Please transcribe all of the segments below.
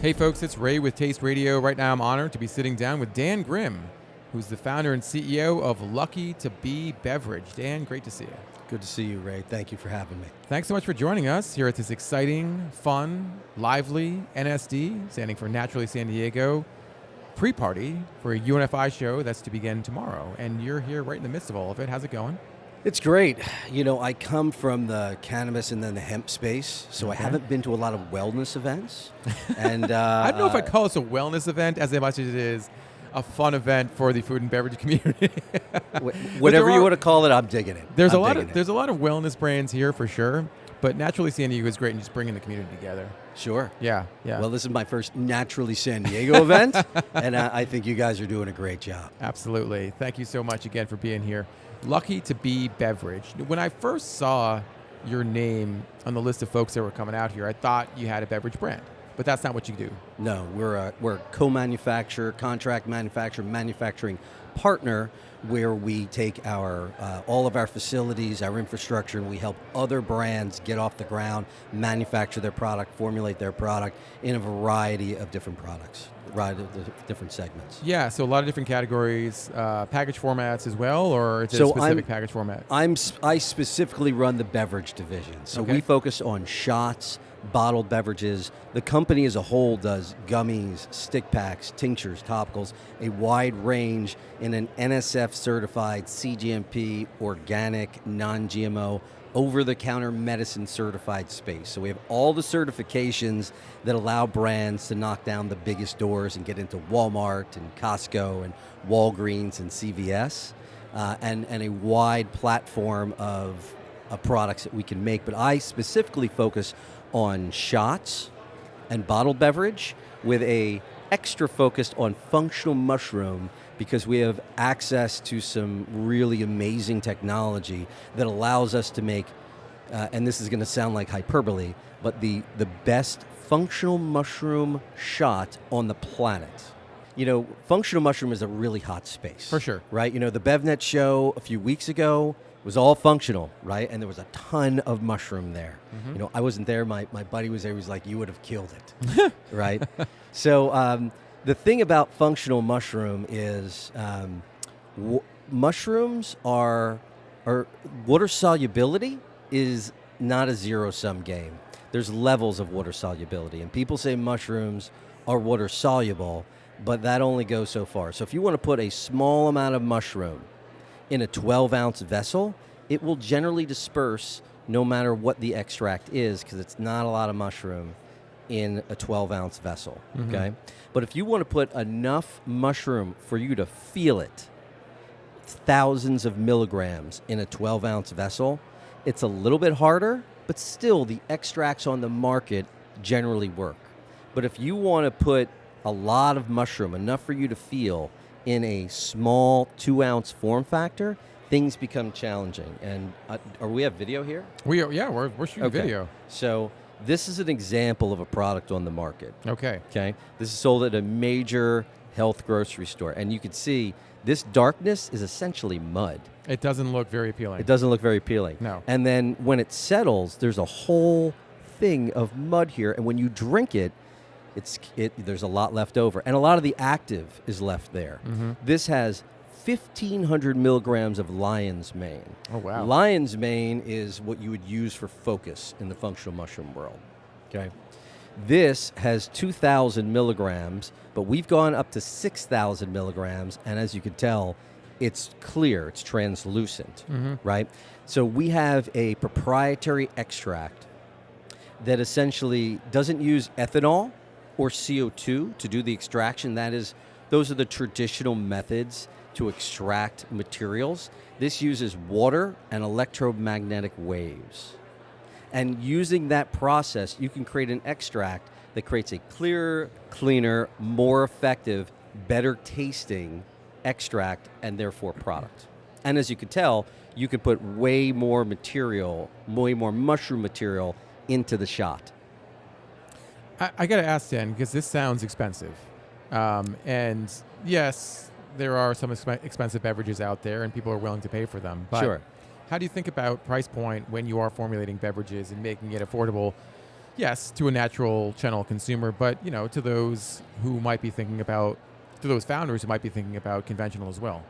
Hey folks, it's Ray with Taste Radio. Right now I'm honored to be sitting down with Dan Grimm, who's the founder and CEO of Lucky to Be Beverage. Dan, great to see you. Good to see you, Ray. Thank you for having me. Thanks so much for joining us here at this exciting, fun, lively NSD, standing for Naturally San Diego, pre-party for a UNFI show that's to begin tomorrow. And you're here right in the midst of all of it. How's it going? It's great. You know, I come from the cannabis and then the hemp space, so I haven't been to a lot of wellness events. And I don't know if I'd call this a wellness event as much as it is a fun event for the food and beverage community. Whatever you want to call it, I'm digging it. There's a lot of wellness brands here for sure, but Naturally San Diego is great in just bringing the community together. Sure. Yeah. Well, this is my first Naturally San Diego event, and I think you guys are doing a great job. Absolutely. Thank you so much again for being here. Lucky to Be Beverage. When I first saw your name on the list of folks that were coming out here, I thought you had a beverage brand, but that's not what you do. No, we're a co-manufacturer, contract manufacturer, manufacturing partner, where we take our all of our facilities, our infrastructure, and we help other brands get off the ground, manufacture their product, formulate their product in a variety of different products, different segments. Yeah, so a lot of different categories, package formats as well, or is it a specific package format? I specifically run the beverage division, so we focus on shots, bottled beverages. The company as a whole does gummies, stick packs, tinctures, topicals, a wide range in an NSF certified, CGMP, organic, non-GMO, over-the-counter medicine certified space. So we have all the certifications that allow brands to knock down the biggest doors and get into Walmart and Costco and Walgreens and CVS, and a wide platform of products that we can make. But I specifically focus on shots and bottled beverage with a extra focus on functional mushroom, because we have access to some really amazing technology that allows us to make, and this is going to sound like hyperbole, but the best functional mushroom shot on the planet. You know, functional mushroom is a really hot space. For sure. Right? You know, the BevNET show a few weeks ago was all functional, right? And there was a ton of mushroom there. You know, I wasn't there. My buddy was there. He was like, you would have killed it, right? So the thing about functional mushroom is mushrooms are water solubility is not a zero-sum game. There's levels of water solubility. And people say mushrooms are water soluble, but that only goes so far. So if you want to put a small amount of mushroom in a 12-ounce vessel, it will generally disperse no matter what the extract is, because it's not a lot of mushroom in a 12-ounce vessel, okay? But if you want to put enough mushroom for you to feel it, thousands of milligrams in a 12-ounce vessel, it's a little bit harder, but still the extracts on the market generally work. But if you want to put a lot of mushroom, enough for you to feel, in a small 2-ounce form factor, things become challenging. And we have video here? We are, yeah, we're shooting video. So this is an example of a product on the market. Okay. This is sold at a major health grocery store. And you can see this darkness is essentially mud. It doesn't look very appealing. It doesn't look very appealing. No. And then when it settles, there's a whole thing of mud here. And when you drink it, there's a lot left over. And a lot of the active is left there. This has 1,500 milligrams of lion's mane. Oh, wow. Lion's mane is what you would use for focus in the functional mushroom world. Okay. This has 2,000 milligrams, but we've gone up to 6,000 milligrams. And as you can tell, it's clear, it's translucent, right? So we have a proprietary extract that essentially doesn't use ethanol or CO2 to do the extraction. Those are the traditional methods to extract materials. This uses water and electromagnetic waves. And using that process, you can create an extract that creates a clearer, cleaner, more effective, better tasting extract and therefore product. And as you can tell, you can put way more mushroom material into the shot. I got to ask Dan, because this sounds expensive. And yes, there are some expensive beverages out there and people are willing to pay for them. But Sure. How do you think about price point when you are formulating beverages and making it affordable Yes, to a natural channel consumer, but to those who might be thinking about, to those founders who might be thinking about conventional as well.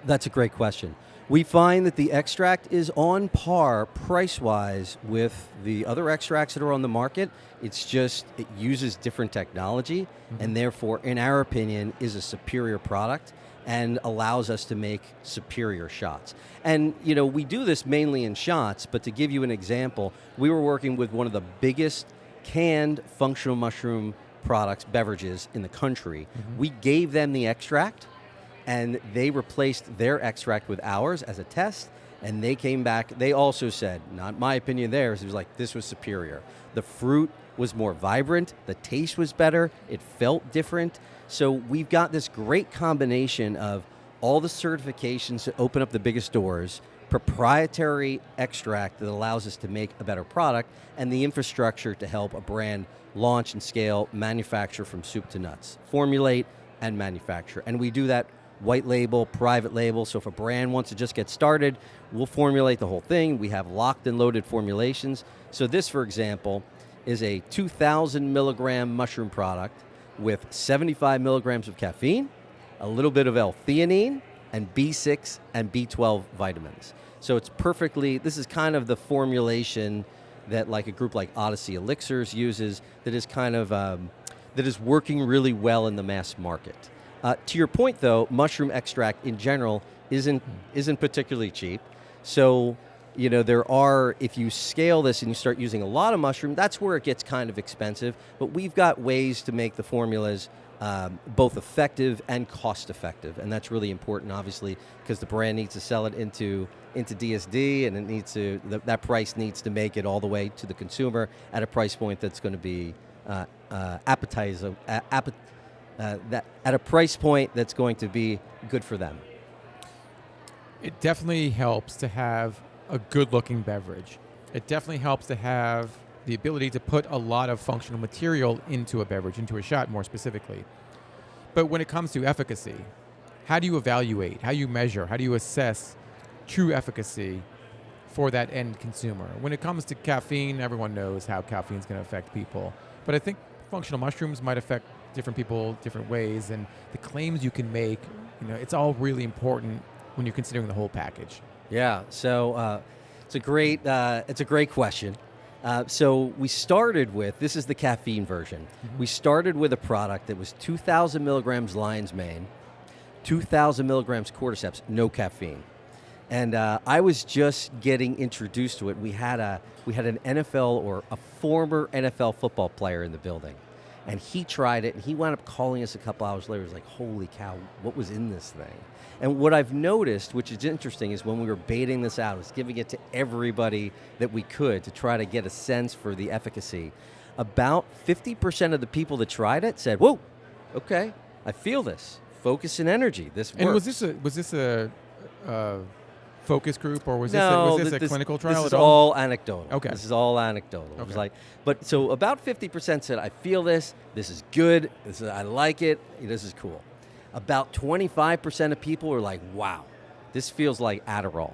That's a great question. We find that the extract is on par price-wise with the other extracts that are on the market. It's just it uses different technology, and therefore, in our opinion, is a superior product and allows us to make superior shots. And we do this mainly in shots, but to give you an example, we were working with one of the biggest canned functional mushroom products, beverages in the country. We gave them the extract, and they replaced their extract with ours as a test, and they came back. They also said, not my opinion, theirs, it was like, this was superior. The fruit was more vibrant, the taste was better, it felt different. So we've got this great combination of all the certifications that open up the biggest doors, proprietary extract that allows us to make a better product, and the infrastructure to help a brand launch and scale, manufacture from soup to nuts, formulate and manufacture. And we do that white label, private label. So if a brand wants to just get started, we'll formulate the whole thing. We have locked and loaded formulations. So this, for example, is a 2,000 milligram mushroom product with 75 milligrams of caffeine, a little bit of L-theanine, and B6 and B12 vitamins. So it's perfectly, this is kind of the formulation that like a group like Odyssey Elixirs uses, that is kind of, that is working really well in the mass market. To your point, though, mushroom extract in general isn't particularly cheap. So, there are, if you scale this and you start using a lot of mushroom, that's where it gets kind of expensive. But we've got ways to make the formulas both effective and cost effective, and that's really important, obviously, because the brand needs to sell it into DSD, and it needs to that price needs to make it all the way to the consumer at a price point that's going to be appetizing. That at a price point that's going to be good for them. It definitely helps to have a good-looking beverage. It definitely helps to have the ability to put a lot of functional material into a beverage, into a shot more specifically. But when it comes to efficacy, how do you evaluate, how do you measure, how do you assess true efficacy for that end consumer? When it comes to caffeine, everyone knows how caffeine is going to affect people. But I think functional mushrooms might affect different people different ways, and the claims you can make, it's all really important when you're considering the whole package. Yeah, so it's a great question. So we started with, this is the caffeine version. We started with a product that was 2,000 milligrams lion's mane, 2,000 milligrams cordyceps, no caffeine. And I was just getting introduced to it. We had an NFL or a former NFL football player in the building. And he tried it, and he wound up calling us a couple hours later. He was like, holy cow, what was in this thing? And what I've noticed, which is interesting, is when we were baiting this out, was giving it to everybody that we could to try to get a sense for the efficacy. About 50% of the people that tried it said, whoa, okay, I feel this. Focus and energy, this works. And was this a focus group, or was this a clinical trial? This is all anecdotal. Okay. This is all anecdotal. Okay. It was so about 50% said, I feel this is good, I like it, this is cool. About 25% of people were like, wow, this feels like Adderall.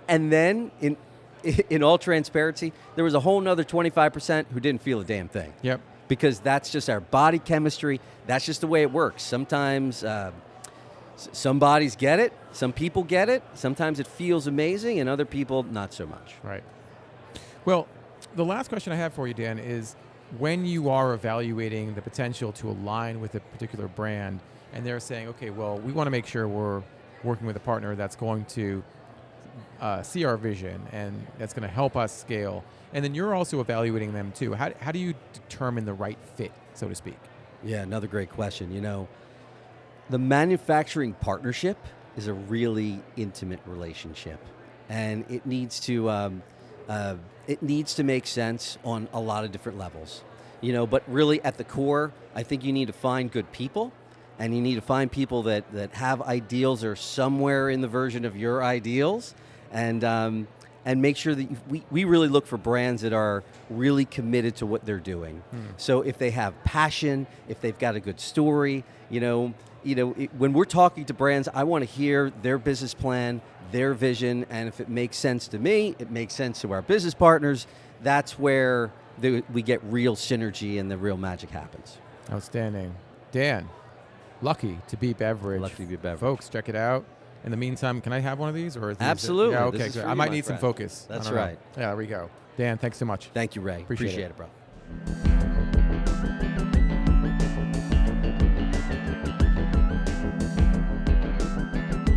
And then, in all transparency, there was a whole nother 25% who didn't feel a damn thing. Yep. Because that's just our body chemistry. That's just the way it works. Sometimes some bodies get it, some people get it, sometimes it feels amazing, and other people not so much. Right. Well, the last question I have for you, Dan, is when you are evaluating the potential to align with a particular brand, and they're saying, okay, well, we want to make sure we're working with a partner that's going to see our vision and that's going to help us scale, and then you're also evaluating them too. How do you determine the right fit, so to speak? Yeah, another great question. The manufacturing partnership is a really intimate relationship, and it needs to make sense on a lot of different levels. But really at the core, I think you need to find good people, and you need to find people that have ideals or somewhere in the version of your ideals, and make sure that we really look for brands that are really committed to what they're doing. So if they have passion, if they've got a good story, when we're talking to brands, I want to hear their business plan, their vision, and if it makes sense to me, it makes sense to our business partners, that's where we get real synergy and the real magic happens. Outstanding. Dan, lucky to be Beverage. Lucky to be Beverage. Folks, check it out. In the meantime, can I have one of these? Or is Absolutely. Yeah, This okay, is good. for I you, might my need some friend. focus. That's I don't know. right. Yeah, there we go. Dan, thanks so much. Thank you, Ray. Appreciate it, it. bro.